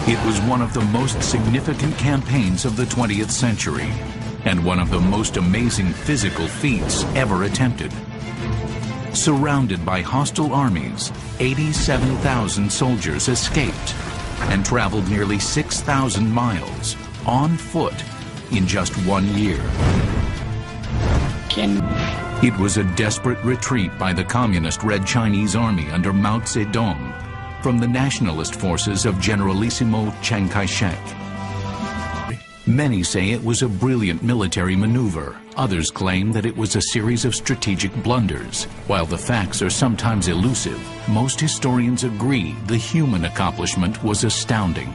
It was one of the most significant campaigns of the 20th century, and one of the most amazing physical feats ever attempted. Surrounded by hostile armies, 87,000 soldiers escaped and traveled nearly 6,000 miles on foot in just 1 year. It was a desperate retreat by the communist Red Chinese Army under Mao Zedong from the nationalist forces of Generalissimo Chiang Kai-shek. Many say it was a brilliant military maneuver. Others claim that it was a series of strategic blunders. While the facts are sometimes elusive, most historians agree the human accomplishment was astounding.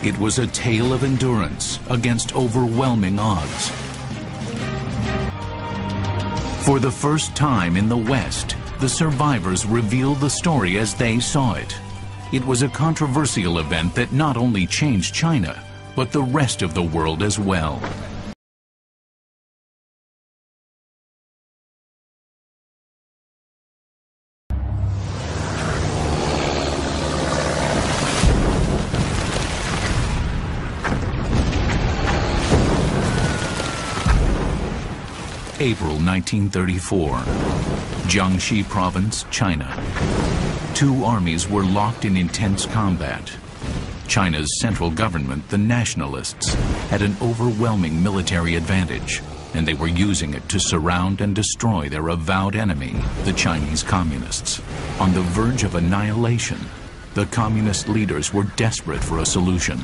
It was a tale of endurance against overwhelming odds. For the first time in the West, the survivors revealed the story as they saw it. It was a controversial event that not only changed China, but the rest of the world as well. April 1934, Jiangxi Province, China. Two armies were locked in intense combat. China's central government, the nationalists, had an overwhelming military advantage, and they were using it to surround and destroy their avowed enemy, the Chinese communists. On the verge of annihilation, the communist leaders were desperate for a solution.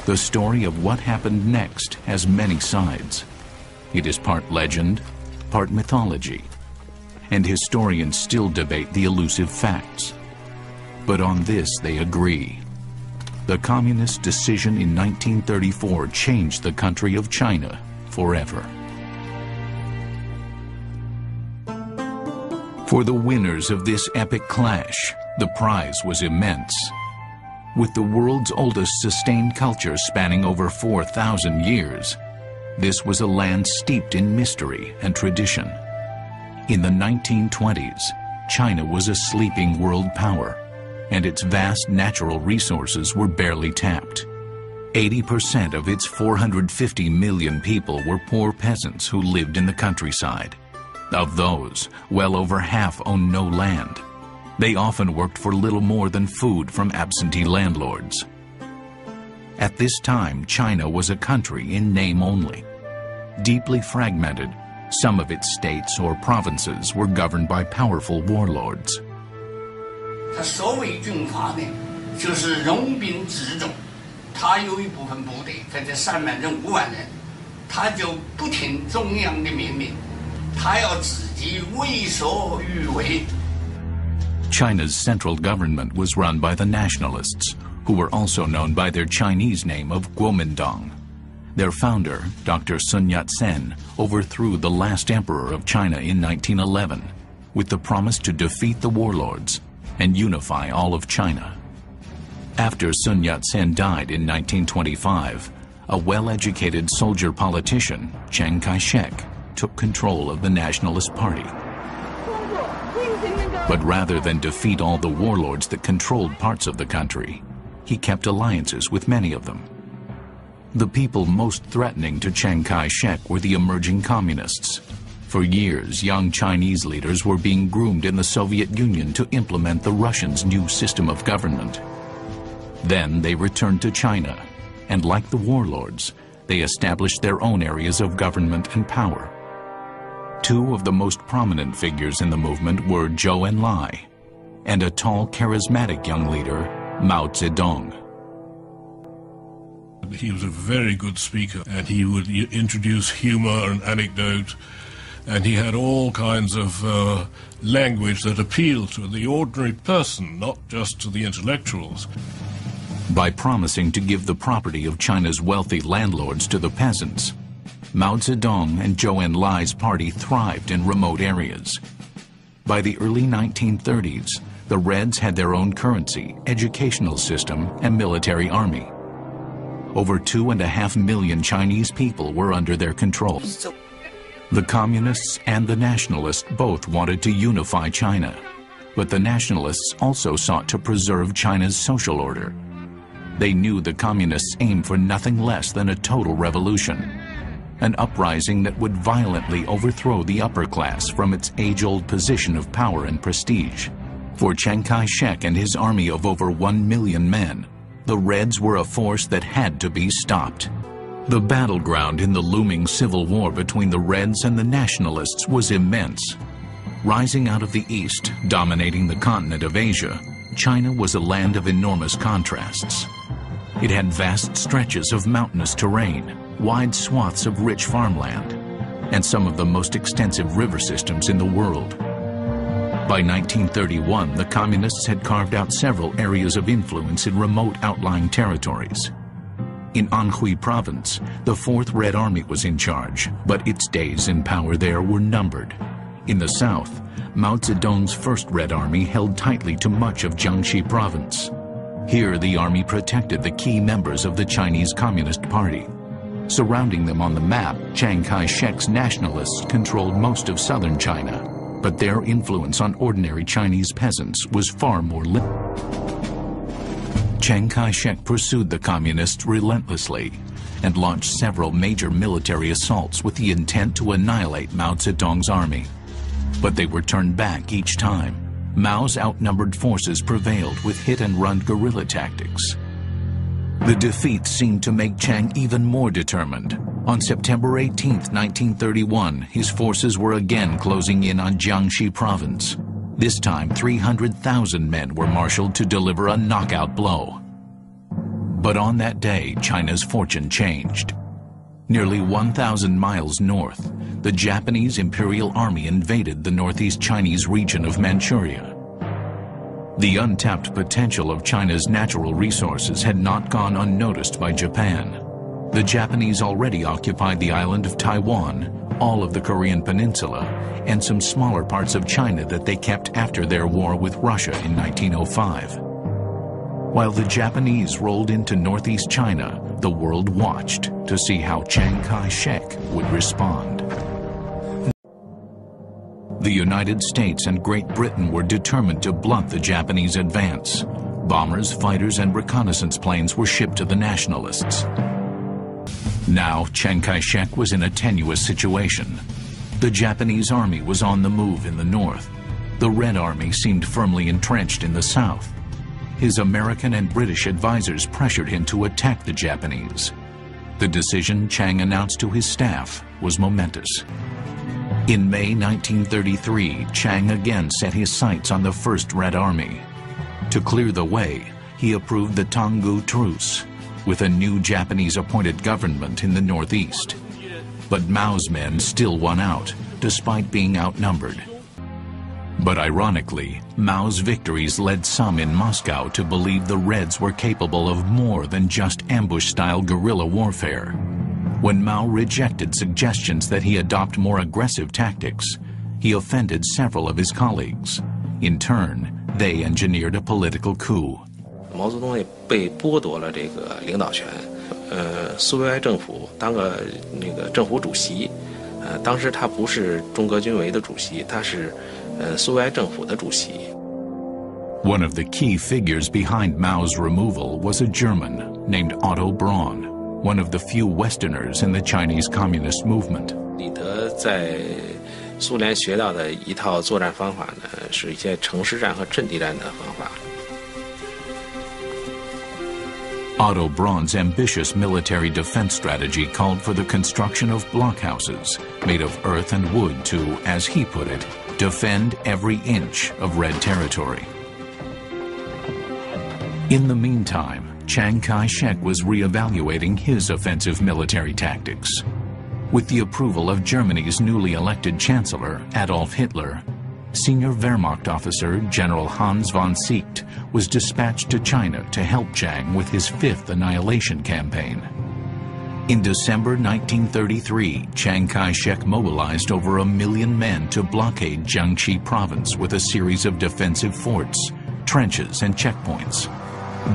The story of what happened next has many sides. It is part legend, part mythology, and historians still debate the elusive facts. But on this they agree. The communist decision in 1934 changed the country of China forever. For the winners of this epic clash, the prize was immense. With the world's oldest sustained culture spanning over 4,000 years, this was a land steeped in mystery and tradition. In the 1920s, China was a sleeping world power, and its vast natural resources were barely tapped. 80% of its 450 million people were poor peasants who lived in the countryside. Of those, well over half owned no land. They often worked for little more than food from absentee landlords. At this time, China was a country in name only. Deeply fragmented, some of its states or provinces were governed by powerful warlords. 他所谓军阀呢，就是拥兵自重。他有一部分部队，在这3万人、5万人，他就不听中央的命令，他要自己为所欲为。China's central government was run by the nationalists, who were also known by their Chinese name of Kuomintang. Their founder, Dr. Sun Yat-sen, overthrew the last emperor of China in 1911 with the promise to defeat the warlords and unify all of China. After Sun Yat-sen died in 1925, a well-educated soldier politician, Chiang Kai-shek, took control of the Nationalist Party. But rather than defeat all the warlords that controlled parts of the country, he kept alliances with many of them. The people most threatening to Chiang Kai-shek were the emerging communists. For years, young Chinese leaders were being groomed in the Soviet Union to implement the Russians' new system of government. Then they returned to China, and like the warlords, they established their own areas of government and power. Two of the most prominent figures in the movement were Zhou Enlai and a tall, charismatic young leader, Mao Zedong. He was a very good speaker, and he would introduce humor and anecdote, and he had all kinds of language that appealed to the ordinary person, not just to the intellectuals. By promising to give the property of China's wealthy landlords to the peasants, Mao Zedong and Zhou Enlai's party thrived in remote areas. By the early 1930s, the Reds had their own currency, educational system, and military army. Over 2.5 million Chinese people were under their control. The communists and the nationalists both wanted to unify China. But the nationalists also sought to preserve China's social order. They knew the communists aimed for nothing less than a total revolution, an uprising that would violently overthrow the upper class from its age-old position of power and prestige. For Chiang Kai-shek and his army of over 1 million men, the Reds were a force that had to be stopped. The battleground in the looming civil war between the Reds and the nationalists was immense. Rising out of the east, dominating the continent of Asia, China was a land of enormous contrasts. It had vast stretches of mountainous terrain, wide swaths of rich farmland, and some of the most extensive river systems in the world. By 1931, the communists had carved out several areas of influence in remote outlying territories. In Anhui province, the Fourth Red Army was in charge, but its days in power there were numbered. In the south, Mao Zedong's First Red Army held tightly to much of Jiangxi province. Here, the army protected the key members of the Chinese Communist Party. Surrounding them on the map, Chiang Kai-shek's nationalists controlled most of southern China, but their influence on ordinary Chinese peasants was far more limited. Chiang Kai-shek pursued the communists relentlessly and launched several major military assaults with the intent to annihilate Mao Zedong's army. But they were turned back each time. Mao's outnumbered forces prevailed with hit-and-run guerrilla tactics. The defeat seemed to make Chiang even more determined. On September 18, 1931, his forces were again closing in on Jiangxi province. This time, 300,000 men were marshaled to deliver a knockout blow. But on that day, China's fortune changed. Nearly 1,000 miles north, the Japanese Imperial Army invaded the northeast Chinese region of Manchuria. The untapped potential of China's natural resources had not gone unnoticed by Japan. The Japanese already occupied the island of Taiwan, all of the Korean peninsula, and some smaller parts of China that they kept after their war with Russia in 1905. While the Japanese rolled into northeast China, the world watched to see how Chiang Kai-shek would respond. The United States and Great Britain were determined to blunt the Japanese advance. Bombers, fighters, and reconnaissance planes were shipped to the nationalists. Now, Chiang Kai-shek was in a tenuous situation. The Japanese army was on the move in the north. The Red Army seemed firmly entrenched in the south. His American and British advisors pressured him to attack the Japanese. The decision Chiang announced to his staff was momentous. In May 1933, Chiang again set his sights on the First Red Army. To clear the way, he approved the Tonggu Truce, with a new Japanese-appointed government in the northeast. But Mao's men still won out, despite being outnumbered. But ironically, Mao's victories led some in Moscow to believe the Reds were capable of more than just ambush-style guerrilla warfare. When Mao rejected suggestions that he adopt more aggressive tactics, he offended several of his colleagues. In turn, they engineered a political coup. 毛泽东也被剥夺了这个领导权，苏维埃政府当个政府主席，当时他不是中革军委的主席，他是苏维埃政府的主席。One of the key figures behind Mao's removal was a German named Otto Braun, one of the few Westerners in the Chinese Communist movement. 李德在苏联学到的一套作战方法呢，是一些城市战和阵地战的方法。 Otto Braun's ambitious military defense strategy called for the construction of blockhouses made of earth and wood to, as he put it, defend every inch of Red territory. In the meantime, Chiang Kai-shek was re-evaluating his offensive military tactics. With the approval of Germany's newly elected Chancellor, Adolf Hitler, senior Wehrmacht officer General Hans von Seeckt was dispatched to China to help Chiang with his fifth annihilation campaign. In December 1933, Chiang Kai-shek mobilized over 1 million men to blockade Jiangxi province with a series of defensive forts, trenches, and checkpoints.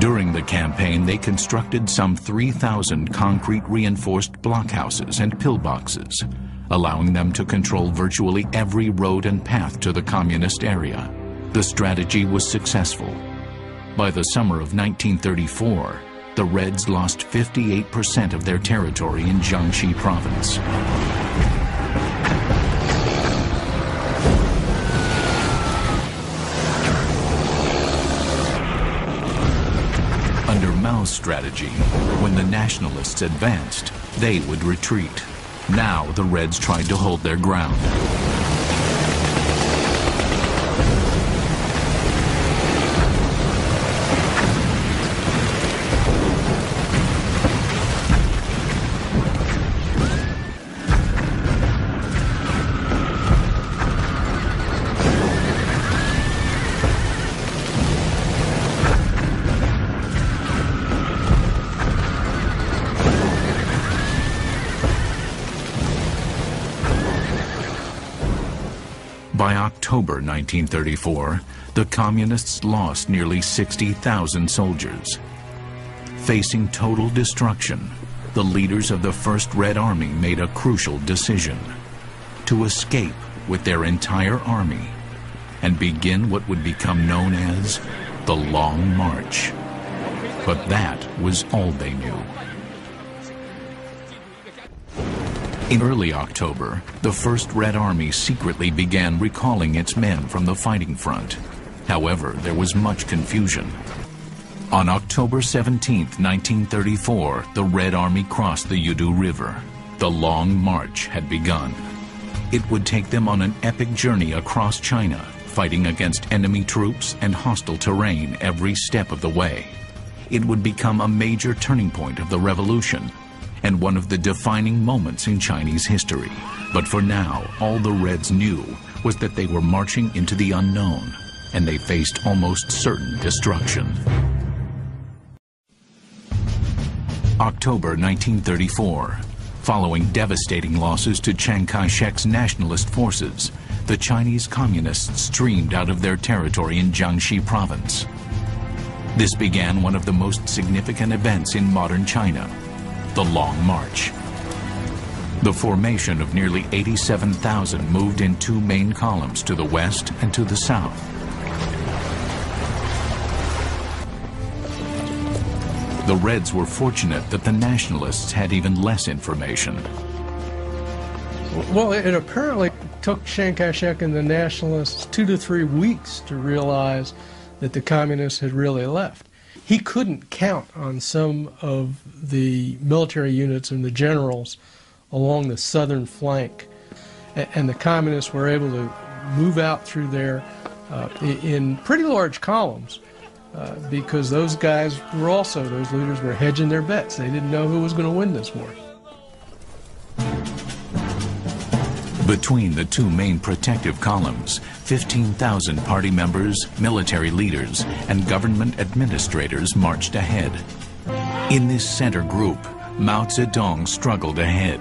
During the campaign, they constructed some 3,000 concrete reinforced blockhouses and pillboxes, allowing them to control virtually every road and path to the communist area. The strategy was successful. By the summer of 1934, the Reds lost 58% of their territory in Jiangxi province. Under Mao's strategy, when the nationalists advanced, they would retreat. Now the Reds tried to hold their ground. By October 1934, the Communists lost nearly 60,000 soldiers. Facing total destruction, the leaders of the First Red Army made a crucial decision: to escape with their entire army and begin what would become known as the Long March. But that was all they knew. In early October, the First Red Army secretly began recalling its men from the fighting front. However, there was much confusion. On October 17, 1934, the Red Army crossed the Yudu River. The Long March had begun. It would take them on an epic journey across China, fighting against enemy troops and hostile terrain every step of the way. It would become a major turning point of the revolution, and one of the defining moments in Chinese history. But for now, all the Reds knew was that they were marching into the unknown, and they faced almost certain destruction. October 1934. Following devastating losses to Chiang Kai-shek's nationalist forces, the Chinese Communists streamed out of their territory in Jiangxi province. This began one of the most significant events in modern China: the Long March. The formation of nearly 87,000 moved in two main columns to the west and to the south. The Reds were fortunate that the nationalists had even less information. Well, it apparently took Chiang Kai-shek and the nationalists 2 to 3 weeks to realize that the communists had really left. He couldn't count on some of the military units and the generals along the southern flank. And the communists were able to move out through there in pretty large columns because those guys were also, those leaders were hedging their bets. They didn't know who was going to win this war. Between the two main protective columns, 15,000 party members, military leaders, and government administrators marched ahead. In this center group, Mao Zedong struggled ahead.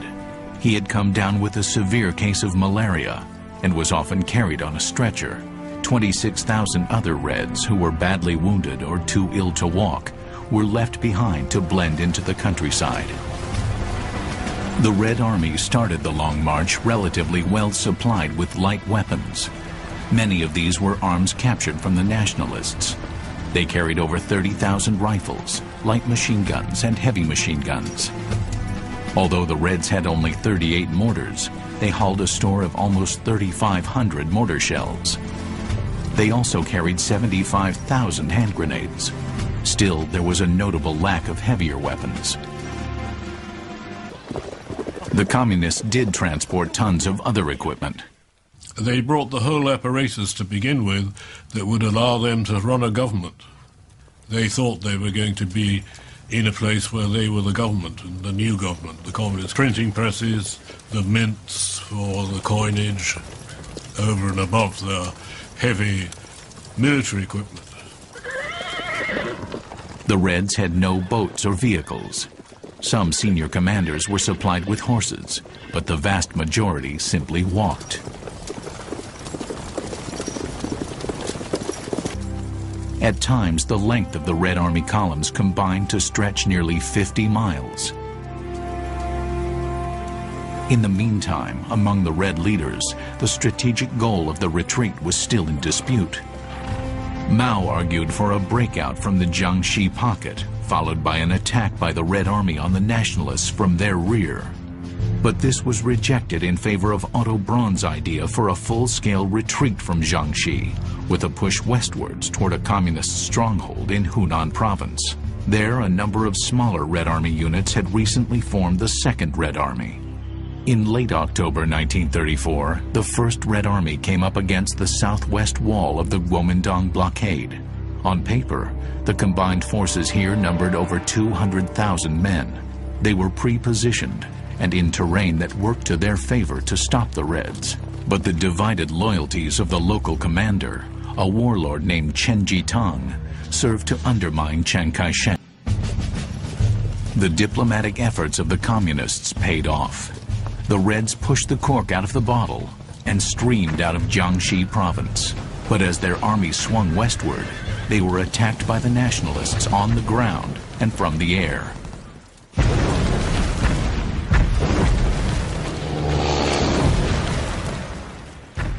He had come down with a severe case of malaria and was often carried on a stretcher. 26,000 other Reds who were badly wounded or too ill to walk were left behind to blend into the countryside. The Red Army started the Long March relatively well supplied with light weapons. Many of these were arms captured from the nationalists. They carried over 30,000 rifles, light machine guns, and heavy machine guns. Although the Reds had only 38 mortars, they hauled a store of almost 3,500 mortar shells. They also carried 75,000 hand grenades. Still, there was a notable lack of heavier weapons. The Communists did transport tons of other equipment. They brought the whole apparatus to begin with that would allow them to run a government. They thought they were going to be in a place where they were the government, and the new government, the communist printing presses, the mints for the coinage, over and above the heavy military equipment. The Reds had no boats or vehicles. Some senior commanders were supplied with horses, but the vast majority simply walked. At times, the length of the Red Army columns combined to stretch nearly 50 miles. In the meantime, among the Red leaders, the strategic goal of the retreat was still in dispute. Mao argued for a breakout from the Jiangxi pocket, followed by an attack by the Red Army on the nationalists from their rear. But this was rejected in favor of Otto Braun's idea for a full-scale retreat from Jiangxi, with a push westwards toward a communist stronghold in Hunan province. There, a number of smaller Red Army units had recently formed the Second Red Army. In late October 1934, the First Red Army came up against the southwest wall of the Guomindang blockade. On paper, the combined forces here numbered over 200,000 men. They were pre-positioned and in terrain that worked to their favor to stop the Reds. But the divided loyalties of the local commander, a warlord named Chen Jitang, served to undermine Chiang Kai-shek. The diplomatic efforts of the communists paid off. The Reds pushed the cork out of the bottle and streamed out of Jiangxi province. But as their army swung westward, they were attacked by the nationalists on the ground and from the air.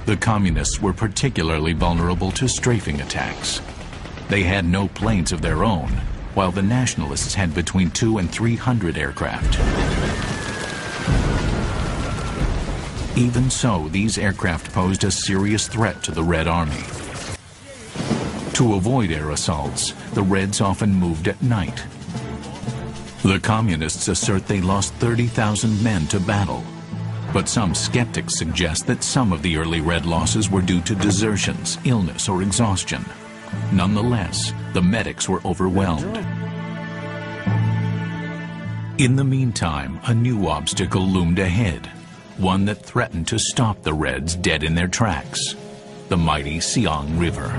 The communists were particularly vulnerable to strafing attacks. They had no planes of their own, while the nationalists had between 200 and 300 aircraft. Even so, these aircraft posed a serious threat to the Red Army. To avoid air assaults, the Reds often moved at night. The communists assert they lost 30,000 men to battle, but some skeptics suggest that some of the early Red losses were due to desertions, illness, or exhaustion. Nonetheless, the medics were overwhelmed. In the meantime, a new obstacle loomed ahead, one that threatened to stop the Reds dead in their tracks: the mighty Siang River.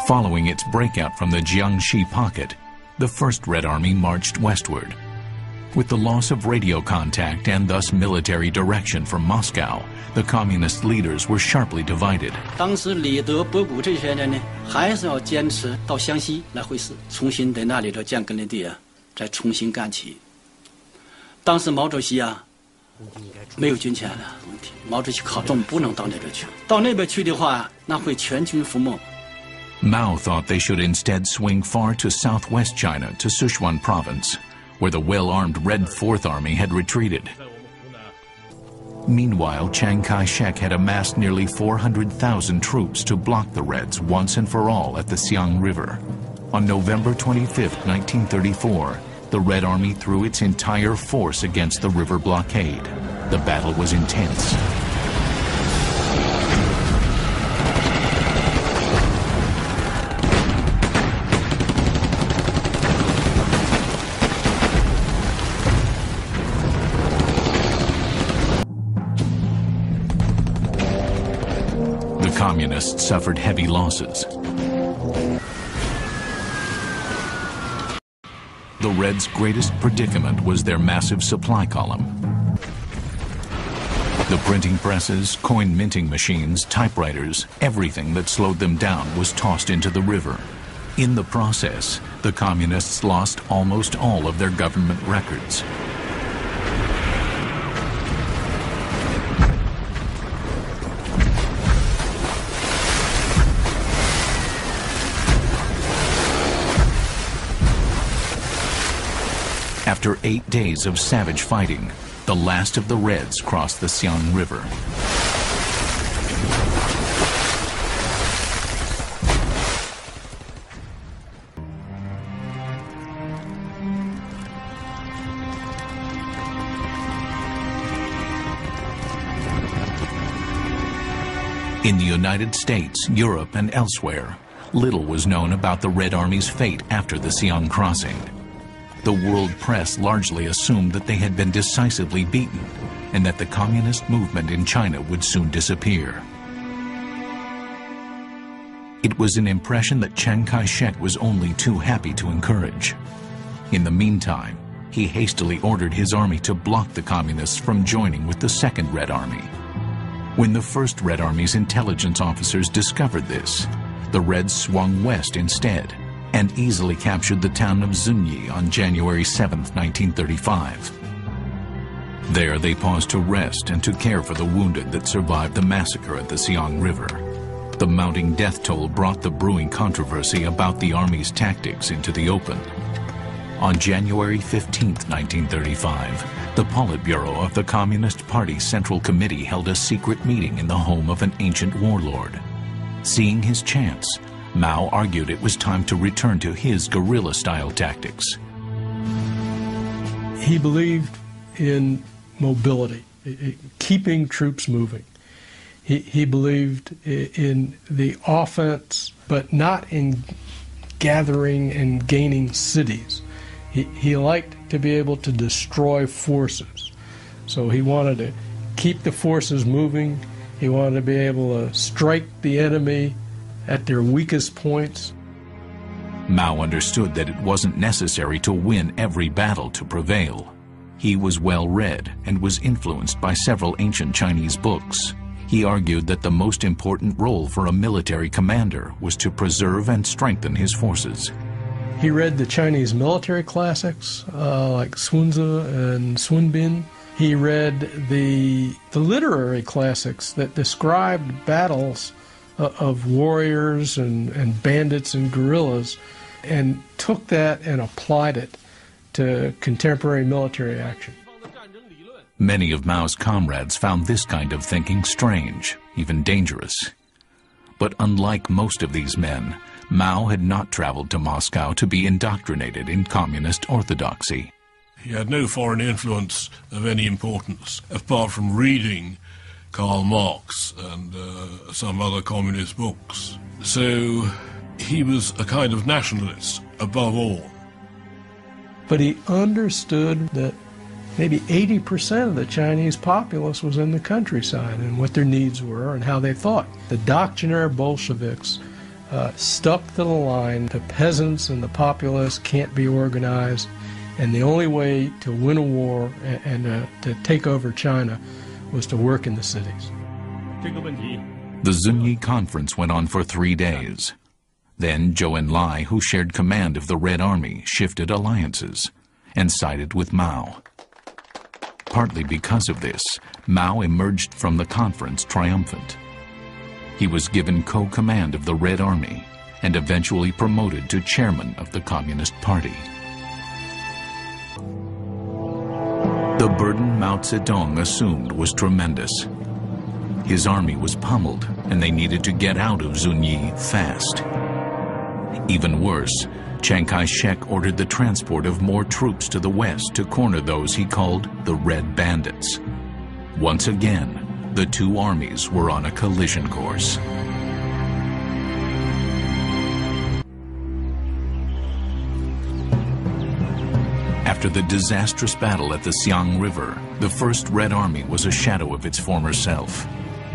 Following its breakout from the Jiangxi pocket, the First Red Army marched westward. With the loss of radio contact and thus military direction from Moscow, the communist leaders were sharply divided. 当时李德、博古这些人呢，还是要坚持到湘西来会师，重新在那里头建根据地啊，再重新干起。当时毛主席啊，没有军权的问题，毛主席考虑不能到那边去，到那边去的话，那会全军覆没。 Mao thought they should instead swing far to southwest China to Sichuan province, where the well-armed Red Fourth Army had retreated. Meanwhile, Chiang Kai-shek had amassed nearly 400,000 troops to block the Reds once and for all at the Siang River. On November 25, 1934, the Red Army threw its entire force against the river blockade. The battle was intense. Communists suffered heavy losses. The Reds' greatest predicament was their massive supply column. The printing presses, coin minting machines, typewriters, everything that slowed them down was tossed into the river. In the process, the communists lost almost all of their government records. After 8 days of savage fighting, the last of the Reds crossed the Siang River. In the United States, Europe, and elsewhere, little was known about the Red Army's fate after the Siang crossing. The world press largely assumed that they had been decisively beaten and that the communist movement in China would soon disappear. It was an impression that Chiang Kai-shek was only too happy to encourage. In the meantime, he hastily ordered his army to block the communists from joining with the Second Red Army. When the First Red Army's intelligence officers discovered this, the Reds swung west instead and easily captured the town of Zunyi on January 7, 1935. There they paused to rest and to care for the wounded that survived the massacre at the Siang River. The mounting death toll brought the brewing controversy about the Army's tactics into the open. On January 15, 1935, the Politburo of the Communist Party Central Committee held a secret meeting in the home of an ancient warlord. Seeing his chance, Mao argued it was time to return to his guerrilla-style tactics. He believed in mobility, keeping troops moving. He believed in the offense, but not in gathering and gaining cities. He liked to be able to destroy forces. So he wanted to keep the forces moving. He wanted to be able to strike the enemy at their weakest points. Mao understood that it wasn't necessary to win every battle to prevail. He was well read and was influenced by several ancient Chinese books. He argued that the most important role for a military commander was to preserve and strengthen his forces. He read the Chinese military classics like Sun Tzu and Sun Bin. He read the literary classics that described battles of warriors and bandits and guerrillas, and took that and applied it to contemporary military action. Many of Mao's comrades found this kind of thinking strange, even dangerous. But unlike most of these men, Mao had not traveled to Moscow to be indoctrinated in communist orthodoxy. He had no foreign influence of any importance, apart from reading Karl Marx and some other communist books. So he was a kind of nationalist, above all. But he understood that maybe 80% of the Chinese populace was in the countryside and what their needs were and how they thought. The doctrinaire Bolsheviks stuck to the line. The peasants and the populace can't be organized, and the only way to win a war and to take over China was to work in the cities. The Zunyi Conference went on for 3 days. Then Zhou Enlai, who shared command of the Red Army, shifted alliances and sided with Mao. Partly because of this, Mao emerged from the conference triumphant. He was given co-command of the Red Army and eventually promoted to chairman of the Communist Party. The burden Mao Zedong assumed was tremendous. His army was pummeled, and they needed to get out of Zunyi fast. Even worse, Chiang Kai-shek ordered the transport of more troops to the west to corner those he called the Red Bandits. Once again, the two armies were on a collision course. After the disastrous battle at the Siang River, the First Red Army was a shadow of its former self.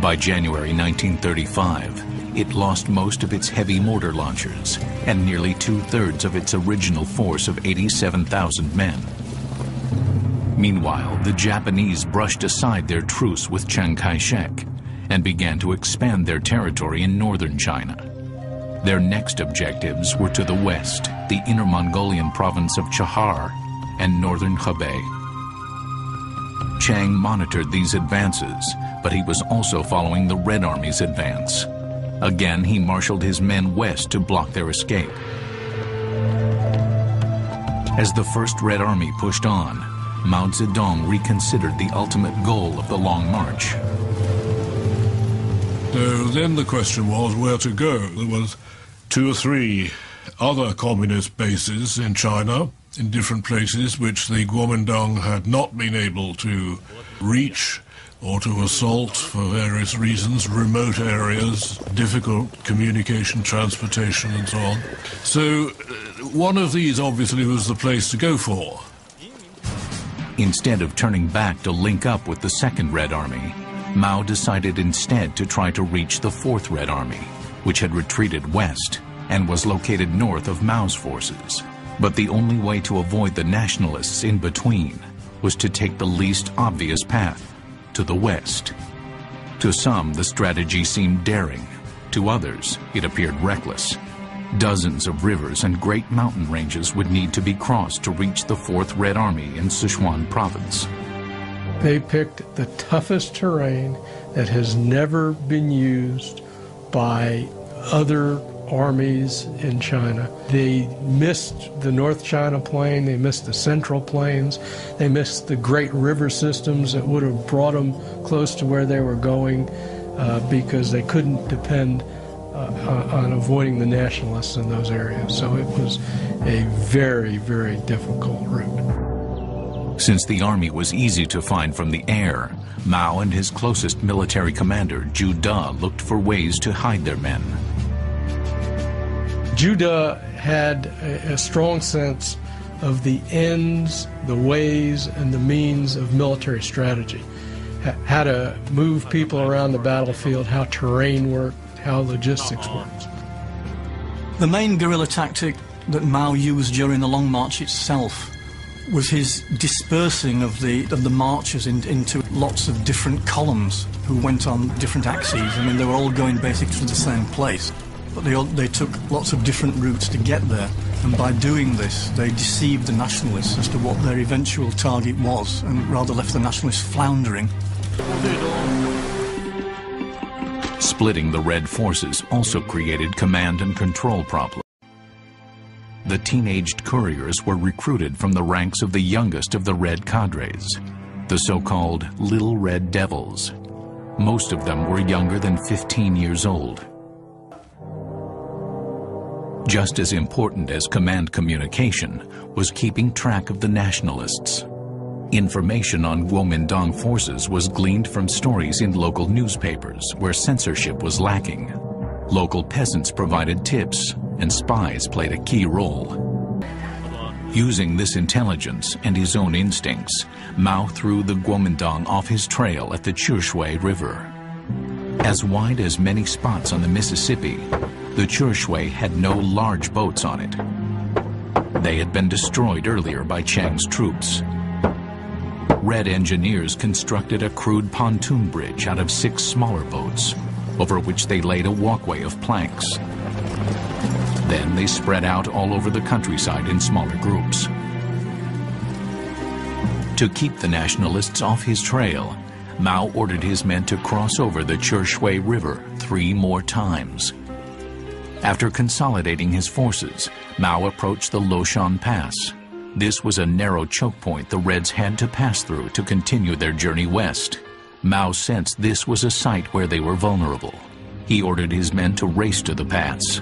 By January 1935, it lost most of its heavy mortar launchers and nearly 2/3 of its original force of 87,000 men. Meanwhile, the Japanese brushed aside their truce with Chiang Kai-shek and began to expand their territory in northern China. Their next objectives were to the west, the Inner Mongolian province of Chahar and northern Hebei. Chiang monitored these advances, but he was also following the Red Army's advance. Again, he marshaled his men west to block their escape. As the First Red Army pushed on, Mao Zedong reconsidered the ultimate goal of the Long March. So then the question was where to go. There was 2 or 3 other communist bases in China, in different places, which the Kuomintang had not been able to reach or to assault for various reasons, remote areas, difficult communication, transportation, and so on. So one of these obviously was the place to go for. Instead of turning back to link up with the Second Red Army, Mao decided instead to try to reach the Fourth Red Army, which had retreated west and was located north of Mao's forces. But the only way to avoid the nationalists in between was to take the least obvious path, to the west. To some, the strategy seemed daring. To others, it appeared reckless. Dozens of rivers and great mountain ranges would need to be crossed to reach the Fourth Red Army in Sichuan province. They picked the toughest terrain that has never been used by other armies in China. They missed the North China Plain, they missed the Central Plains, they missed the great river systems that would have brought them close to where they were going because they couldn't depend on avoiding the nationalists in those areas. So it was a very, very difficult route. Since the army was easy to find from the air, Mao and his closest military commander, Zhu De, looked for ways to hide their men. Zhu De had a strong sense of the ends, the ways, and the means of military strategy. How to move people around the battlefield, how terrain worked, how logistics worked. The main guerrilla tactic that Mao used during the Long March itself was his dispersing of the marchers into lots of different columns who went on different axes. I mean, they were all going basically to the same place, but they took lots of different routes to get there. And by doing this, they deceived the nationalists as to what their eventual target was, and rather left the nationalists floundering. Splitting the Red forces also created command and control problems. The teenaged couriers were recruited from the ranks of the youngest of the Red cadres, the so-called Little Red Devils. Most of them were younger than 15 years old. Just as important as command communication was keeping track of the nationalists. Information on Kuomintang forces was gleaned from stories in local newspapers where censorship was lacking. Local peasants provided tips, and spies played a key role. Using this intelligence and his own instincts, Mao threw the Kuomintang off his trail at the Chushui River. As wide as many spots on the Mississippi, the Chushui had no large boats on it. They had been destroyed earlier by Chiang's troops. Red engineers constructed a crude pontoon bridge out of 6 smaller boats, over which they laid a walkway of planks. Then they spread out all over the countryside in smaller groups. To keep the nationalists off his trail, Mao ordered his men to cross over the Chushui River 3 more times. After consolidating his forces, Mao approached the Loshan Pass. This was a narrow choke point the Reds had to pass through to continue their journey west. Mao sensed this was a site where they were vulnerable. He ordered his men to race to the pass.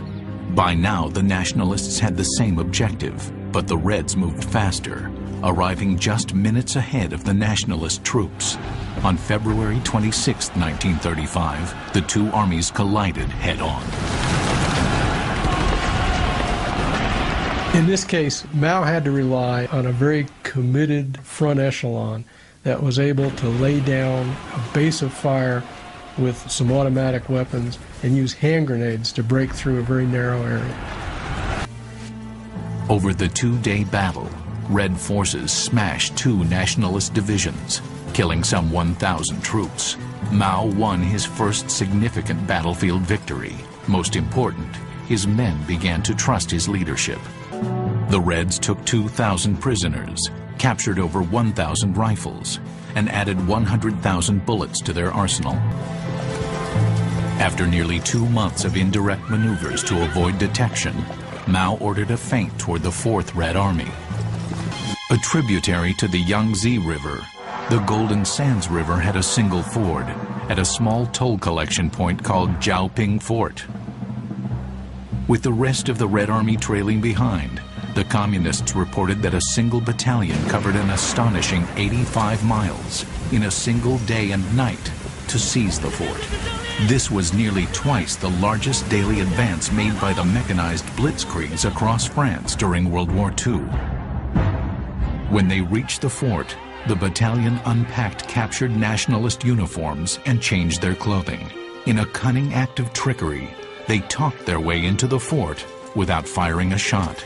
By now, the nationalists had the same objective, but the Reds moved faster, arriving just minutes ahead of the nationalist troops. On February 26, 1935, the two armies collided head-on. In this case, Mao had to rely on a very committed front echelon that was able to lay down a base of fire with some automatic weapons and use hand grenades to break through a very narrow area. Over the 2-day battle, Red forces smashed 2 nationalist divisions, killing some 1,000 troops. Mao won his first significant battlefield victory. Most important, his men began to trust his leadership. The Reds took 2,000 prisoners, captured over 1,000 rifles, and added 100,000 bullets to their arsenal. After nearly 2 months of indirect maneuvers to avoid detection, Mao ordered a feint toward the 4th Red Army. A tributary to the Yangtze River, the Golden Sands River had a single ford at a small toll collection point called Jiaoping Fort. With the rest of the Red Army trailing behind, the Communists reported that a single battalion covered an astonishing 85 miles in a single day and night to seize the fort. This was nearly twice the largest daily advance made by the mechanized blitzkriegs across France during World War II. When they reached the fort, the battalion unpacked captured nationalist uniforms and changed their clothing. In a cunning act of trickery, they talked their way into the fort without firing a shot.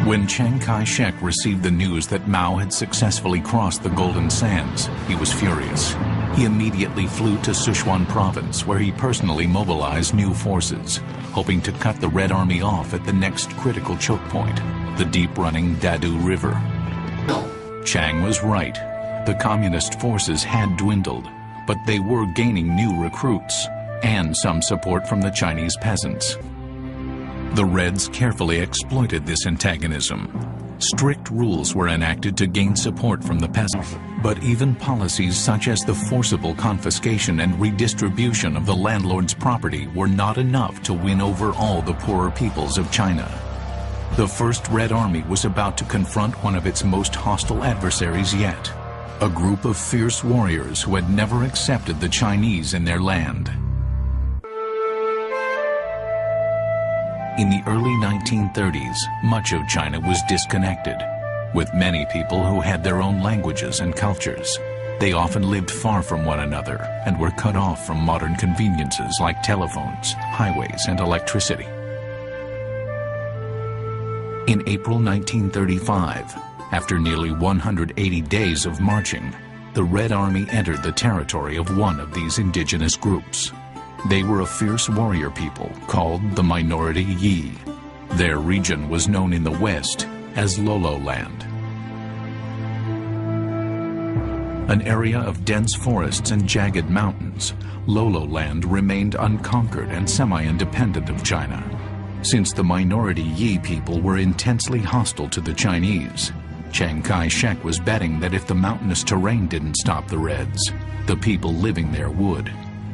When Chiang Kai-shek received the news that Mao had successfully crossed the Golden Sands, he was furious. He immediately flew to Sichuan province, where he personally mobilized new forces, hoping to cut the Red Army off at the next critical choke point. the deep-running Dadu River. Chang was right. The communist forces had dwindled, but they were gaining new recruits and some support from the Chinese peasants. The Reds carefully exploited this antagonism. Strict rules were enacted to gain support from the peasants, but even policies such as the forcible confiscation and redistribution of the landlord's property were not enough to win over all the poorer peoples of China. The First Red Army was about to confront one of its most hostile adversaries yet, a group of fierce warriors who had never accepted the Chinese in their land. In the early 1930s, much of China was disconnected, with many people who had their own languages and cultures. They often lived far from one another and were cut off from modern conveniences like telephones, highways, and electricity. In April 1935, after nearly 180 days of marching, the Red Army entered the territory of one of these indigenous groups. They were a fierce warrior people called the Minority Yi. Their region was known in the West as Lolo Land. An area of dense forests and jagged mountains, Lolo Land remained unconquered and semi-independent of China. Since the Minority Yi people were intensely hostile to the Chinese, Chiang Kai-shek was betting that if the mountainous terrain didn't stop the Reds, the people living there would.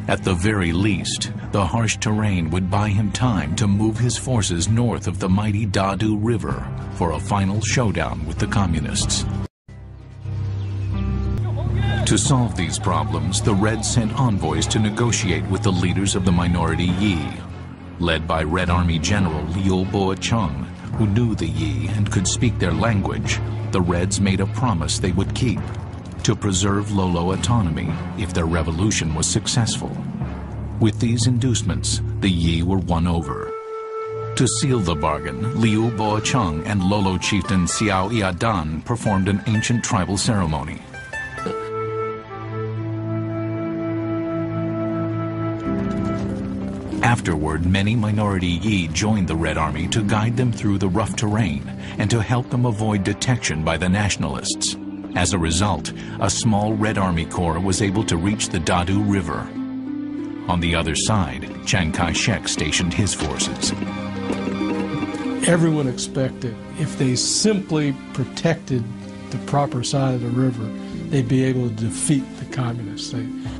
At the very least, the harsh terrain would buy him time to move his forces north of the mighty Dadu River for a final showdown with the communists. To solve these problems, the Reds sent envoys to negotiate with the leaders of the Minority Yi. Led by Red Army General Liu Bo-chung, who knew the Yi and could speak their language, the Reds made a promise they would keep: to preserve Lolo autonomy if their revolution was successful. With these inducements, the Yi were won over. To seal the bargain, Liu Bo-chung and Lolo chieftain Xiao Iadan performed an ancient tribal ceremony. Afterward, many Minority Yi joined the Red Army to guide them through the rough terrain and to help them avoid detection by the nationalists. As a result, a small Red Army corps was able to reach the Dadu River. On the other side, Chiang Kai-shek stationed his forces. Everyone expected if they simply protected the proper side of the river, they'd be able to defeat the communists.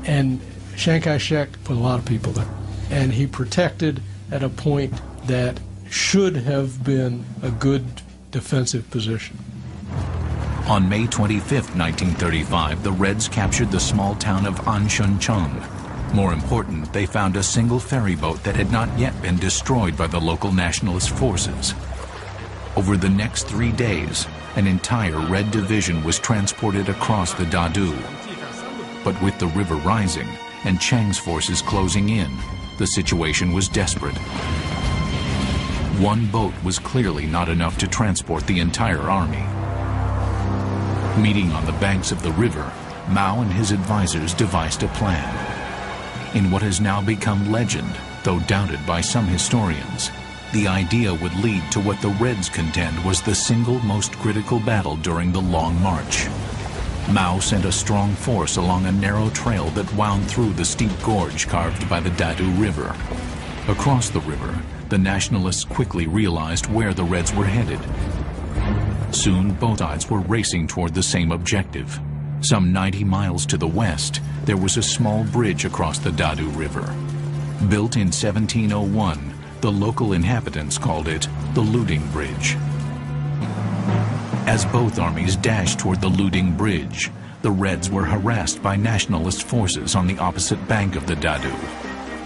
And Chiang Kai-shek put a lot of people there. And he protected at a point that should have been a good defensive position. On May 25, 1935, the Reds captured the small town of Anshuncheng. More important, they found a single ferry boat that had not yet been destroyed by the local nationalist forces. Over the next 3 days, an entire Red division was transported across the Dadu. But with the river rising and Chiang's forces closing in, the situation was desperate. One boat was clearly not enough to transport the entire army. Meeting on the banks of the river, Mao and his advisors devised a plan. In what has now become legend, though doubted by some historians, the idea would lead to what the Reds contend was the single most critical battle during the Long March. Mao sent a strong force along a narrow trail that wound through the steep gorge carved by the Dadu River. Across the river, the nationalists quickly realized where the Reds were headed. Soon, both sides were racing toward the same objective. Some 90 miles to the west, there was a small bridge across the Dadu River. Built in 1701, the local inhabitants called it the Looting Bridge. As both armies dashed toward the Looting Bridge, the Reds were harassed by nationalist forces on the opposite bank of the Dadu.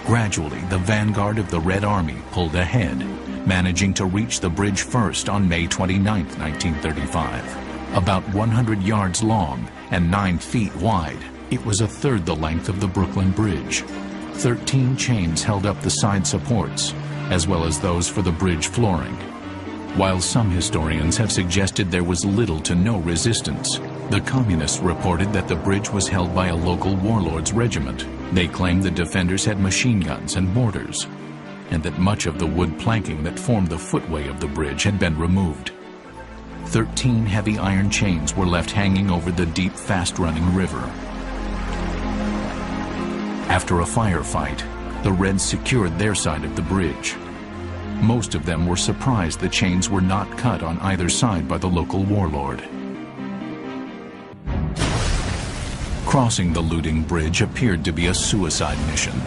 Gradually, the vanguard of the Red Army pulled ahead, managing to reach the bridge first on May 29, 1935. About 100 yards long and 9 feet wide, it was a third the length of the Brooklyn Bridge. 13 chains held up the side supports, as well as those for the bridge flooring. While some historians have suggested there was little to no resistance, the communists reported that the bridge was held by a local warlord's regiment. They claimed the defenders had machine guns and mortars, and that much of the wood planking that formed the footway of the bridge had been removed. 13 heavy iron chains were left hanging over the deep, fast-running river. After a firefight, the Reds secured their side of the bridge. Most of them were surprised the chains were not cut on either side by the local warlord. Crossing the looting bridge appeared to be a suicide mission.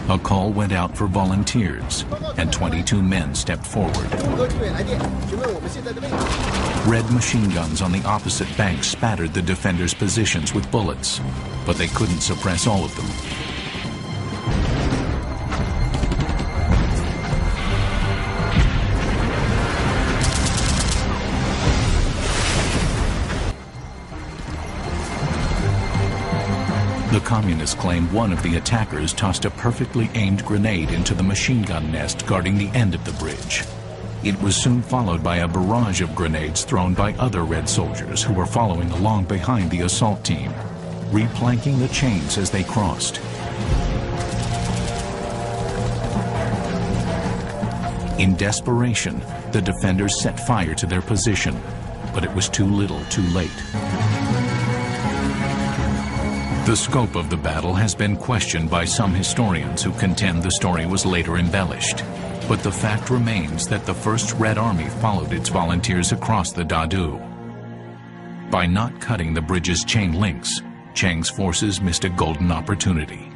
A call went out for volunteers, and 22 men stepped forward. Red machine guns on the opposite bank spattered the defenders' positions with bullets, but they couldn't suppress all of them. The communists claim one of the attackers tossed a perfectly aimed grenade into the machine gun nest guarding the end of the bridge. It was soon followed by a barrage of grenades thrown by other Red soldiers who were following along behind the assault team, replanking the chains as they crossed. In desperation, the defenders set fire to their position, but it was too little, too late. The scope of the battle has been questioned by some historians who contend the story was later embellished. But the fact remains that the First Red Army followed its volunteers across the Dadu. By not cutting the bridge's chain links, Chiang's forces missed a golden opportunity.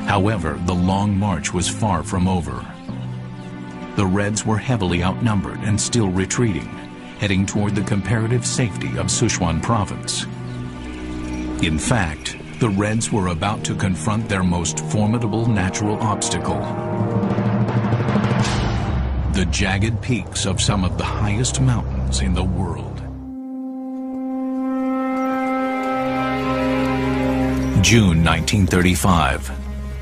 However, the long march was far from over. The Reds were heavily outnumbered and still retreating, heading toward the comparative safety of Sichuan province. In fact, the Reds were about to confront their most formidable natural obstacle: the jagged peaks of some of the highest mountains in the world. June 1935.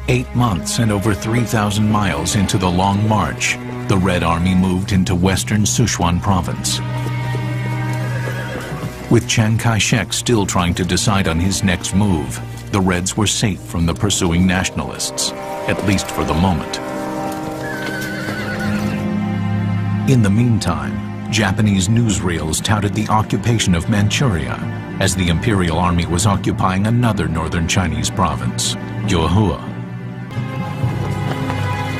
8 months and over 3,000 miles into the Long March, the Red Army moved into western Sichuan province. With Chiang Kai-shek still trying to decide on his next move, the Reds were safe from the pursuing nationalists, at least for the moment. In the meantime, Japanese newsreels touted the occupation of Manchuria as the Imperial Army was occupying another northern Chinese province, Yohua.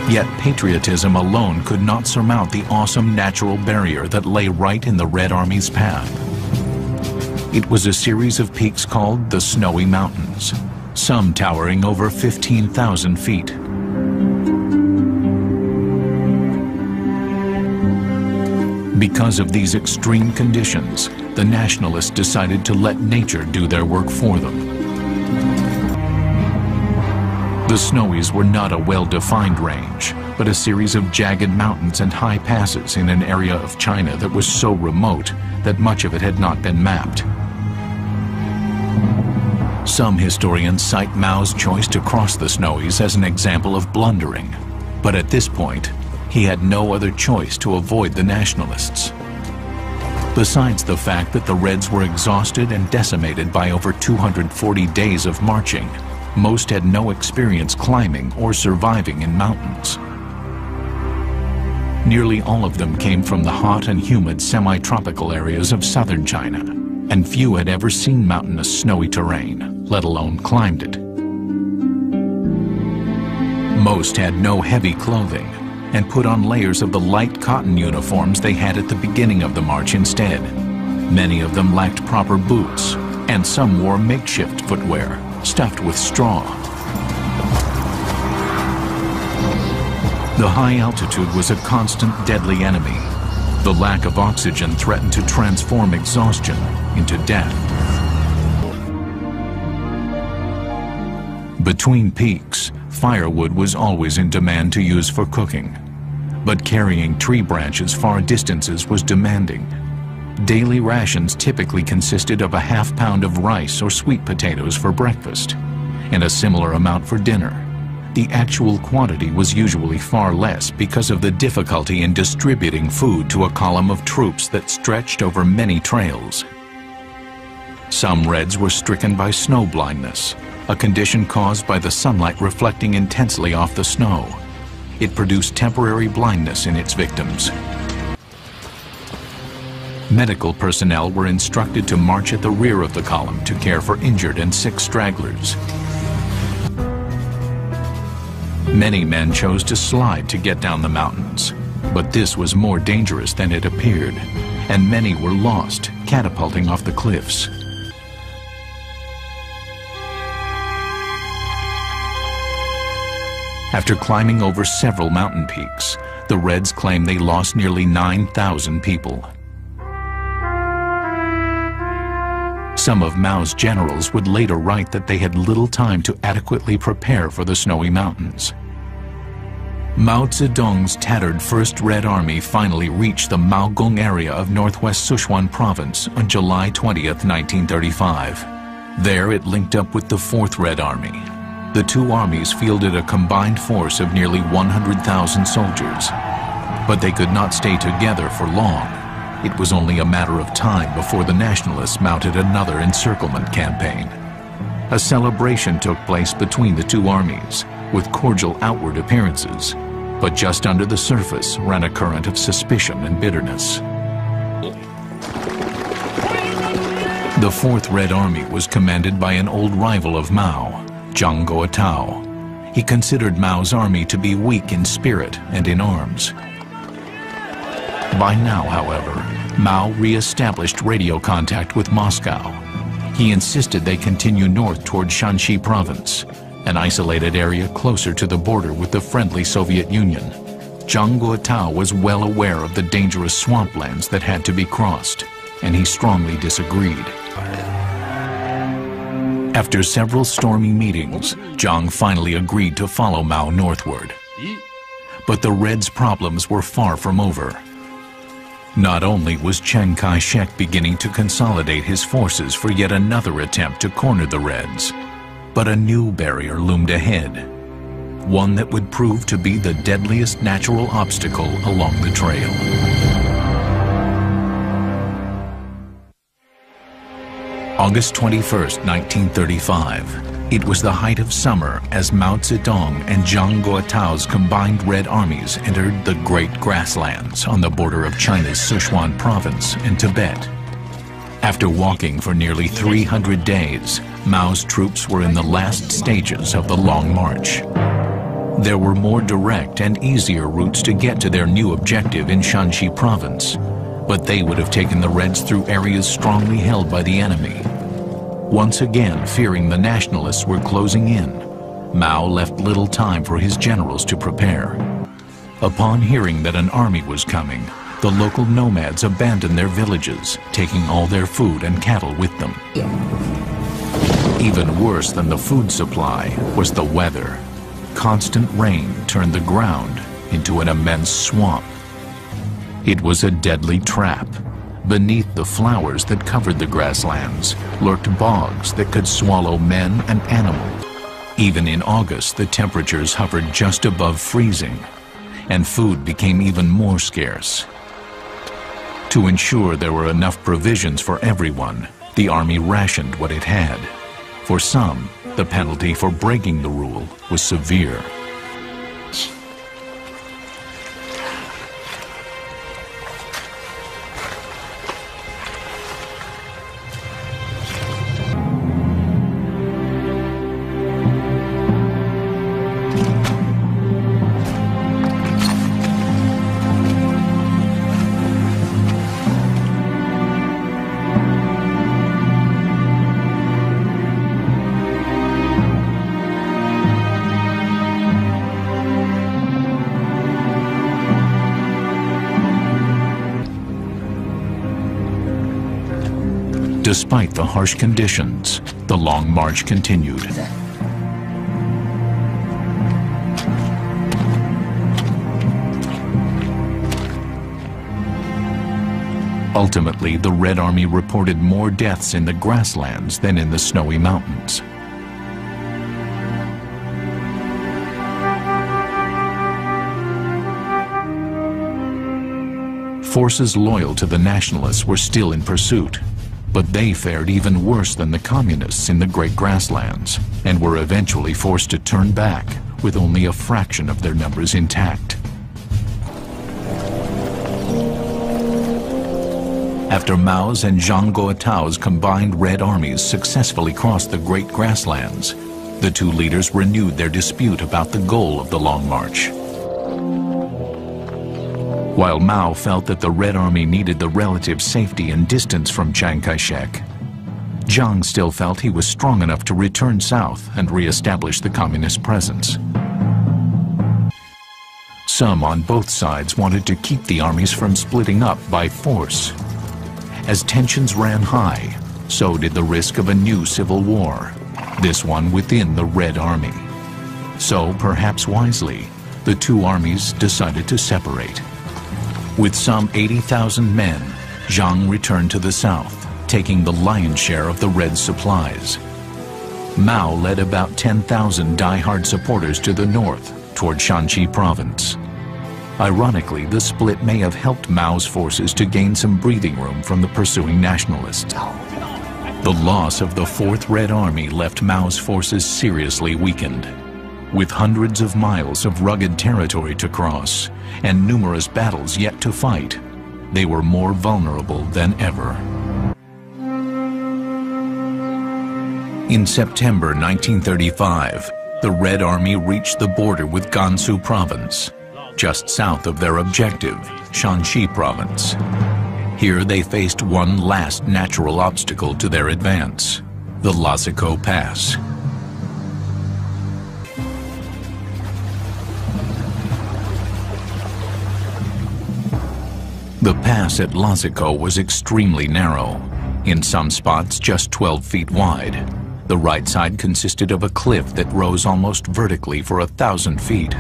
Yet patriotism alone could not surmount the awesome natural barrier that lay right in the Red Army's path. It was a series of peaks called the Snowy Mountains, some towering over 15,000 feet. Because of these extreme conditions, the nationalists decided to let nature do their work for them. The Snowies were not a well-defined range, but a series of jagged mountains and high passes in an area of China that was so remote that much of it had not been mapped. Some historians cite Mao's choice to cross the Snowies as an example of blundering, but at this point, he had no other choice to avoid the nationalists. Besides the fact that the Reds were exhausted and decimated by over 240 days of marching, most had no experience climbing or surviving in mountains. Nearly all of them came from the hot and humid semi-tropical areas of southern China, and few had ever seen mountainous snowy terrain, let alone climbed it. Most had no heavy clothing and put on layers of the light cotton uniforms they had at the beginning of the march instead. Many of them lacked proper boots, and some wore makeshift footwear, stuffed with straw. The high altitude was a constant deadly enemy. The lack of oxygen threatened to transform exhaustion into death. Between peaks, firewood was always in demand to use for cooking, but carrying tree branches far distances was demanding. Daily rations typically consisted of a half pound of rice or sweet potatoes for breakfast, and a similar amount for dinner. The actual quantity was usually far less because of the difficulty in distributing food to a column of troops that stretched over many trails. Some Reds were stricken by snow blindness, a condition caused by the sunlight reflecting intensely off the snow. it produced temporary blindness in its victims. Medical personnel were instructed to march at the rear of the column to care for injured and sick stragglers. Many men chose to slide to get down the mountains, but this was more dangerous than it appeared, and many were lost, catapulting off the cliffs. After climbing over several mountain peaks, the Reds claim they lost nearly 9,000 people. Some of Mao's generals would later write that they had little time to adequately prepare for the snowy mountains. Mao Zedong's tattered First Red Army finally reached the Maogong area of northwest Sichuan province on July 20th, 1935. There it linked up with the Fourth Red Army. The two armies fielded a combined force of nearly 100,000 soldiers. But they could not stay together for long. It was only a matter of time before the nationalists mounted another encirclement campaign. A celebration took place between the two armies, with cordial outward appearances, but just under the surface ran a current of suspicion and bitterness. The Fourth Red Army was commanded by an old rival of Mao, Zhang Guotao. He considered Mao's army to be weak in spirit and in arms. By now, however, Mao re-established radio contact with Moscow. He insisted they continue north toward Shanxi province, an isolated area closer to the border with the friendly Soviet Union. Zhang Guotao was well aware of the dangerous swamplands that had to be crossed, and he strongly disagreed. After several stormy meetings, Zhang finally agreed to follow Mao northward. But the Reds' problems were far from over. Not only was Chiang Kai-shek beginning to consolidate his forces for yet another attempt to corner the Reds, but a new barrier loomed ahead, one that would prove to be the deadliest natural obstacle along the trail. August 21st, 1935. It was the height of summer as Mao Zedong and Zhang Guotao's combined Red Armies entered the Great Grasslands on the border of China's Sichuan province and Tibet. After walking for nearly 300 days, Mao's troops were in the last stages of the Long March. There were more direct and easier routes to get to their new objective in Shanxi province, but they would have taken the Reds through areas strongly held by the enemy. Once again, fearing the nationalists were closing in, Mao left little time for his generals to prepare. Upon hearing that an army was coming, the local nomads abandoned their villages, taking all their food and cattle with them. Even worse than the food supply was the weather. Constant rain turned the ground into an immense swamp. It was a deadly trap. Beneath the flowers that covered the grasslands lurked bogs that could swallow men and animals. Even in August, the temperatures hovered just above freezing, and food became even more scarce. To ensure there were enough provisions for everyone, the army rationed what it had. For some, the penalty for breaking the rule was severe. Despite the harsh conditions, the long march continued. Ultimately, the Red Army reported more deaths in the grasslands than in the snowy mountains. Forces loyal to the nationalists were still in pursuit, but they fared even worse than the communists in the Great Grasslands and were eventually forced to turn back with only a fraction of their numbers intact. After Mao's and Zhang Guotao's combined Red Armies successfully crossed the Great Grasslands, the two leaders renewed their dispute about the goal of the Long March. While Mao felt that the Red Army needed the relative safety and distance from Chiang Kai-shek, Zhang still felt he was strong enough to return south and re-establish the communist presence. Some on both sides wanted to keep the armies from splitting up by force. As tensions ran high, so did the risk of a new civil war, this one within the Red Army. So, perhaps wisely, the two armies decided to separate. With some 80,000 men, Zhang returned to the south, taking the lion's share of the Red supplies. Mao led about 10,000 die-hard supporters to the north, toward Shanxi province. Ironically, the split may have helped Mao's forces to gain some breathing room from the pursuing nationalists. The loss of the 4th Red Army left Mao's forces seriously weakened. With hundreds of miles of rugged territory to cross and numerous battles yet to fight, they were more vulnerable than ever. In September 1935, the Red Army reached the border with Gansu province, just south of their objective, Shanxi province. Here they faced one last natural obstacle to their advance, the Lazico Pass. The pass at Lazico was extremely narrow, in some spots just 12 feet wide. The right side consisted of a cliff that rose almost vertically for 1,000 feet.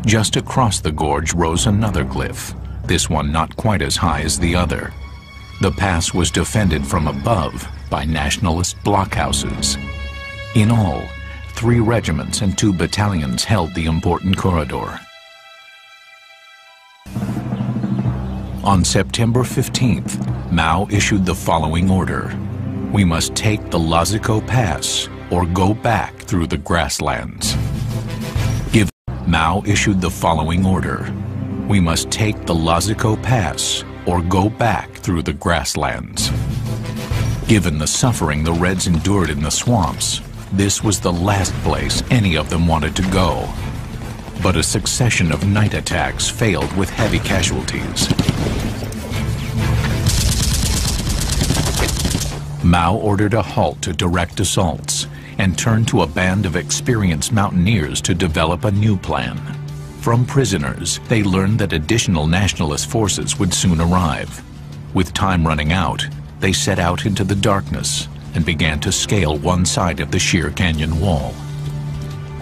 Just across the gorge rose another cliff, this one not quite as high as the other. The pass was defended from above by nationalist blockhouses. In all, 3 regiments and 2 battalions held the important corridor. On September 15th, Mao issued the following order: "We must take the Lazico Pass or go back through the grasslands." Mao issued the following order: "We must take the Lazico Pass or go back through the grasslands." Given the suffering the Reds endured in the swamps, this was the last place any of them wanted to go. But a succession of night attacks failed with heavy casualties. Mao ordered a halt to direct assaults and turned to a band of experienced mountaineers to develop a new plan. From prisoners, they learned that additional nationalist forces would soon arrive. With time running out, they set out into the darkness and began to scale one side of the sheer canyon wall.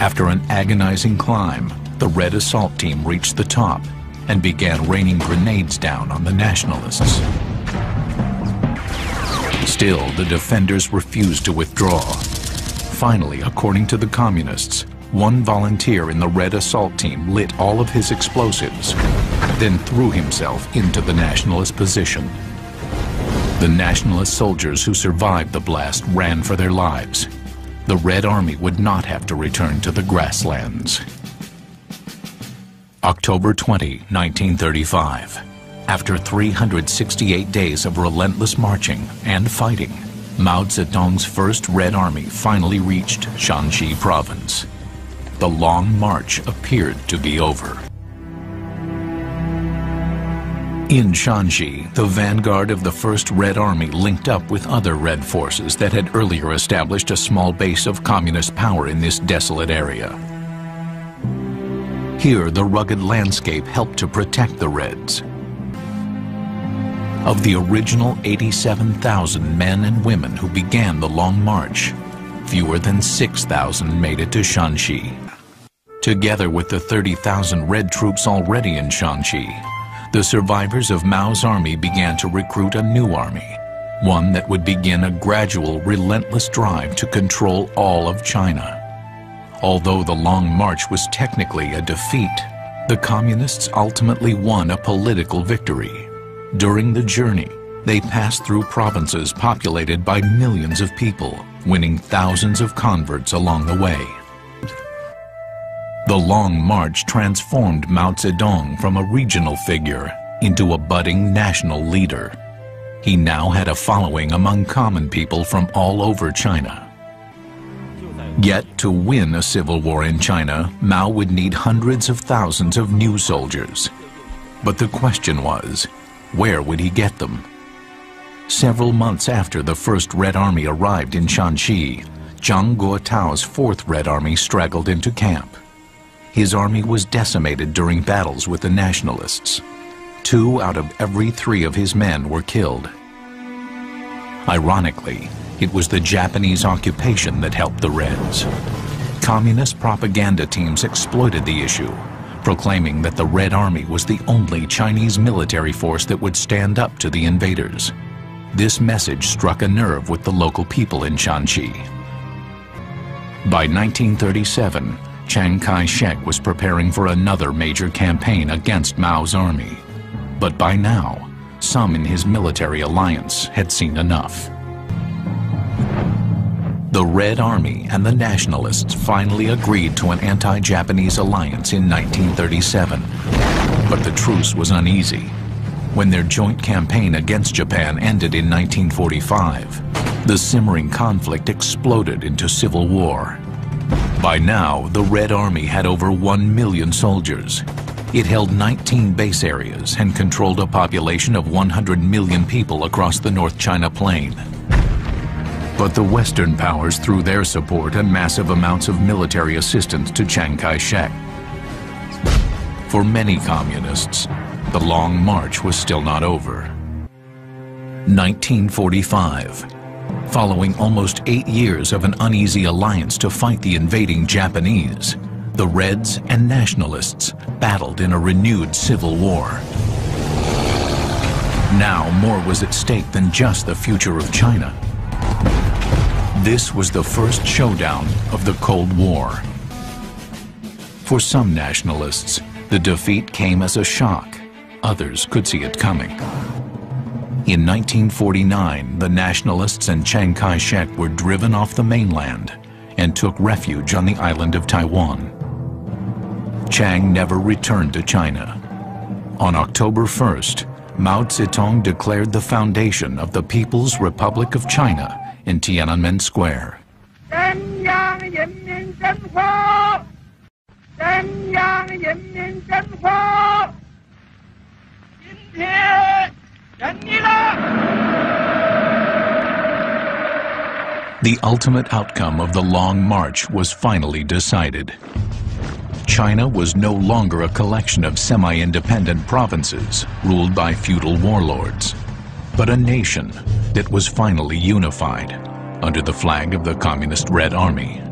After an agonizing climb, the Red assault team reached the top and began raining grenades down on the nationalists. Still, the defenders refused to withdraw. Finally, according to the communists, one volunteer in the Red assault team lit all of his explosives, then threw himself into the nationalist position. The nationalist soldiers who survived the blast ran for their lives. The Red Army would not have to return to the grasslands. October 20, 1935. After 368 days of relentless marching and fighting, Mao Zedong's First Red Army finally reached Shanxi province. The long march appeared to be over. In Shanxi, the vanguard of the First Red Army linked up with other Red forces that had earlier established a small base of communist power in this desolate area. Here, the rugged landscape helped to protect the Reds. Of the original 87,000 men and women who began the long march, fewer than 6,000 made it to Shanxi. Together with the 30,000 Red troops already in Shanxi, the survivors of Mao's army began to recruit a new army, one that would begin a gradual, relentless drive to control all of China. Although the Long March was technically a defeat, the communists ultimately won a political victory. During the journey, they passed through provinces populated by millions of people, winning thousands of converts along the way. The Long March transformed Mao Zedong from a regional figure into a budding national leader. He now had a following among common people from all over China. Yet, to win a civil war in China, Mao would need hundreds of thousands of new soldiers. But the question was, where would he get them? Several months after the First Red Army arrived in Shanxi, Zhang Guotao's Fourth Red Army straggled into camp. His army was decimated during battles with the nationalists. 2 out of every 3 of his men were killed. Ironically, it was the Japanese occupation that helped the Reds. Communist propaganda teams exploited the issue, proclaiming that the Red Army was the only Chinese military force that would stand up to the invaders. This message struck a nerve with the local people in Shanxi. By 1937, Chiang Kai-shek was preparing for another major campaign against Mao's army. But by now, some in his military alliance had seen enough. The Red Army and the Nationalists finally agreed to an anti-Japanese alliance in 1937. But the truce was uneasy. When their joint campaign against Japan ended in 1945, the simmering conflict exploded into civil war. By now, the Red Army had over 1 million soldiers. It held 19 base areas and controlled a population of 100 million people across the North China Plain. But the Western powers threw their support and massive amounts of military assistance to Chiang Kai-shek. For many communists, the Long March was still not over. 1945. Following almost 8 years of an uneasy alliance to fight the invading Japanese, the Reds and Nationalists battled in a renewed civil war. Now more was at stake than just the future of China. This was the first showdown of the Cold War. For some nationalists, the defeat came as a shock. Others could see it coming. In 1949, the nationalists and Chiang Kai-shek were driven off the mainland and took refuge on the island of Taiwan. Chiang never returned to China. On October 1st, Mao Zedong declared the foundation of the People's Republic of China in Tiananmen Square. The ultimate outcome of the Long March was finally decided. China was no longer a collection of semi-independent provinces ruled by feudal warlords, but a nation that was finally unified under the flag of the Communist Red Army.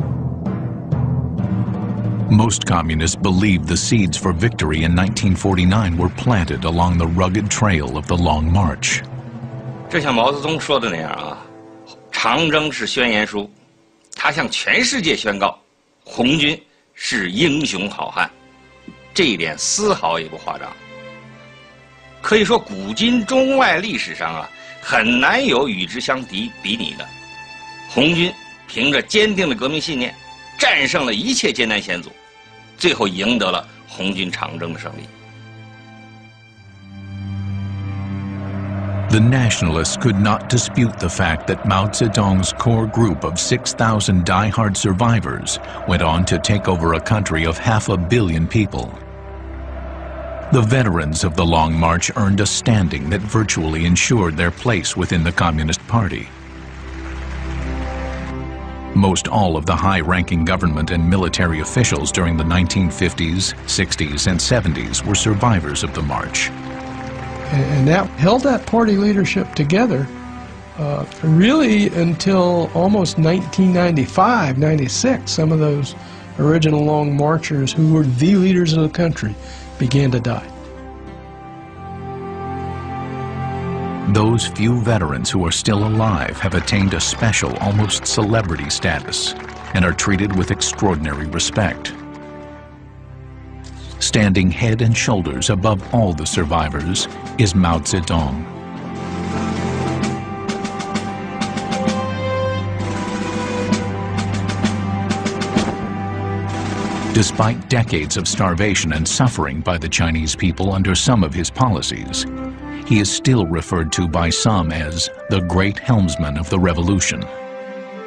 Most communists believed the seeds for victory in 1949 were planted along the rugged trail of the Long March. 正像毛泽东说的那样啊，长征是宣言书，他向全世界宣告，红军是英雄好汉，这一点丝毫也不夸张。可以说，古今中外历史上啊，很难有与之相比拟的。红军凭着坚定的革命信念，战胜了一切艰难险阻，最后赢得了红军长征的胜利。 The nationalists could not dispute the fact that Mao Zedong's core group of 6,000 die-hard survivors went on to take over a country of 500 million people. The veterans of the Long March earned a standing that virtually ensured their place within the Communist Party. Most all of the high-ranking government and military officials during the 1950s, 60s, and 70s were survivors of the march. And that held that party leadership together really until almost 1995, 96. Some of those original Long Marchers who were the leaders of the country began to die. Those few veterans who are still alive have attained a special, almost celebrity status and are treated with extraordinary respect. Standing head and shoulders above all the survivors is Mao Zedong. Despite decades of starvation and suffering by the Chinese people under some of his policies, he is still referred to by some as the great helmsman of the revolution.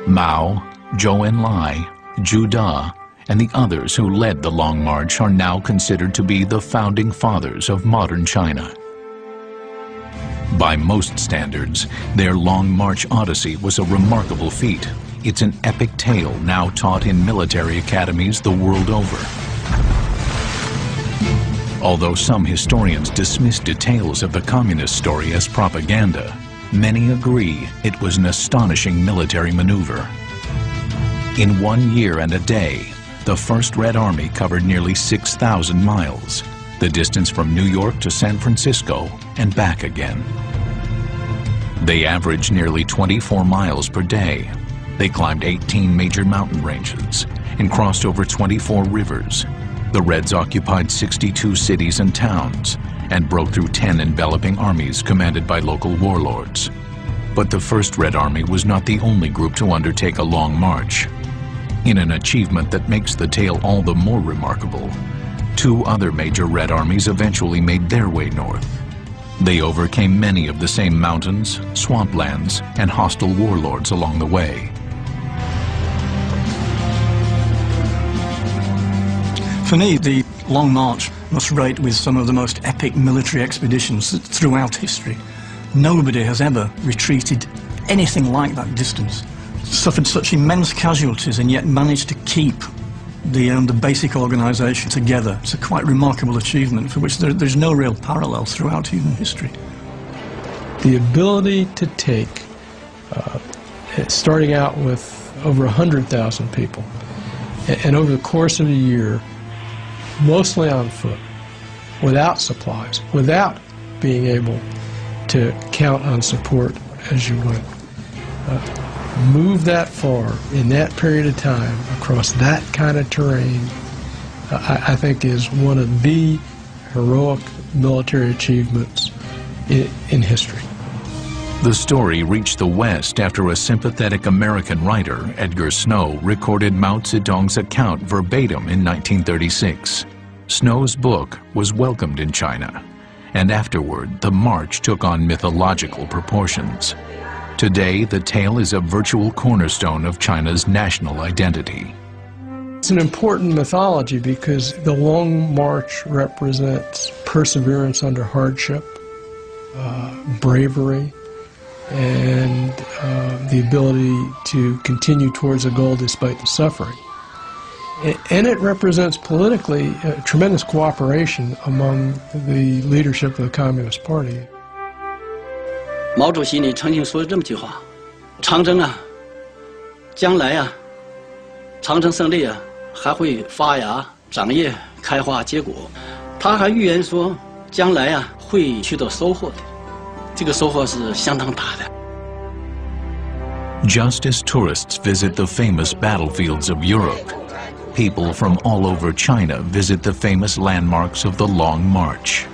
Mao, Zhou Enlai, Zhu Da, and the others who led the Long March are now considered to be the founding fathers of modern China. By most standards, their Long March Odyssey was a remarkable feat. It's an epic tale now taught in military academies the world over. Although some historians dismiss details of the communist story as propaganda, many agree it was an astonishing military maneuver. In 1 year and a day, the First Red Army covered nearly 6,000 miles, the distance from New York to San Francisco and back again. They averaged nearly 24 miles per day. They climbed 18 major mountain ranges and crossed over 24 rivers. The Reds occupied 62 cities and towns and broke through 10 enveloping armies commanded by local warlords. But the First Red Army was not the only group to undertake a long march. In an achievement that makes the tale all the more remarkable, 2 other major Red Armies eventually made their way north. They overcame many of the same mountains, swamplands, and hostile warlords along the way. For me, the Long March must rate with some of the most epic military expeditions throughout history. Nobody has ever retreated anything like that distance, suffered such immense casualties and yet managed to keep the basic organisation together. It's a quite remarkable achievement for which there's no real parallel throughout human history. The ability to take, starting out with over 100,000 people, and over the course of a year, mostly on foot, without supplies, without being able to count on support as you went, move that far in that period of time across that kind of terrain, I think is one of the heroic military achievements in history. The story reached the West after a sympathetic American writer, Edgar Snow, recorded Mao Zedong's account verbatim in 1936. Snow's book was welcomed in China, and afterward the march took on mythological proportions. Today, the tale is a virtual cornerstone of China's national identity. It's an important mythology because the Long March represents perseverance under hardship, bravery, and the ability to continue towards a goal despite the suffering. And it represents politically tremendous cooperation among the leadership of the Communist Party. 毛主席你曾经说这么句话：长征啊，将来啊，长征胜利啊，还会发芽、长叶、开花、结果。他还预言说，将来啊会取得收获的，这个收获是相当大的。 Just as tourists visit the famous battlefields of Europe, people from all over China visit the famous landmarks of the Long March.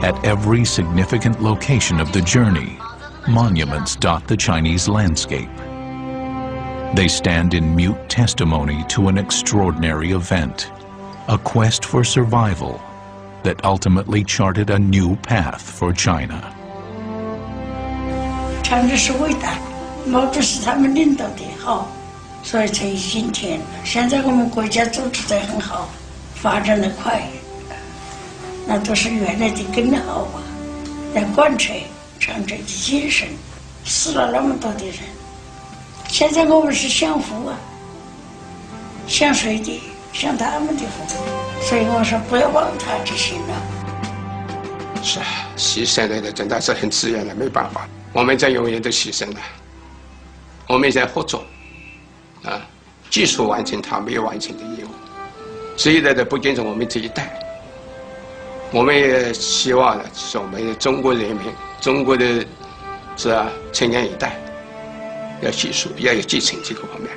At every significant location of the journey, monuments dot the Chinese landscape. They stand in mute testimony to an extraordinary event, a quest for survival that ultimately charted a new path for China. 长征是伟大，毛主席他们领导的好，所以才有今天。现在我们国家组织得很好，发展得快。 那都是原来的更好啊！来贯彻长征的精神，死了那么多的人，现在我们是享福啊，享谁的？享他们的福。所以我说不要忘他之心了。是啊，牺牲的真的是很自然的，没办法，我们在永远都牺牲了，我们在合作，啊，技术完成他没有完成的业务，这一代的不仅是我们这一代。 我们也希望呢，是我们的中国人民、中国的，是啊，青年一代，要继续，要有继承这个方面。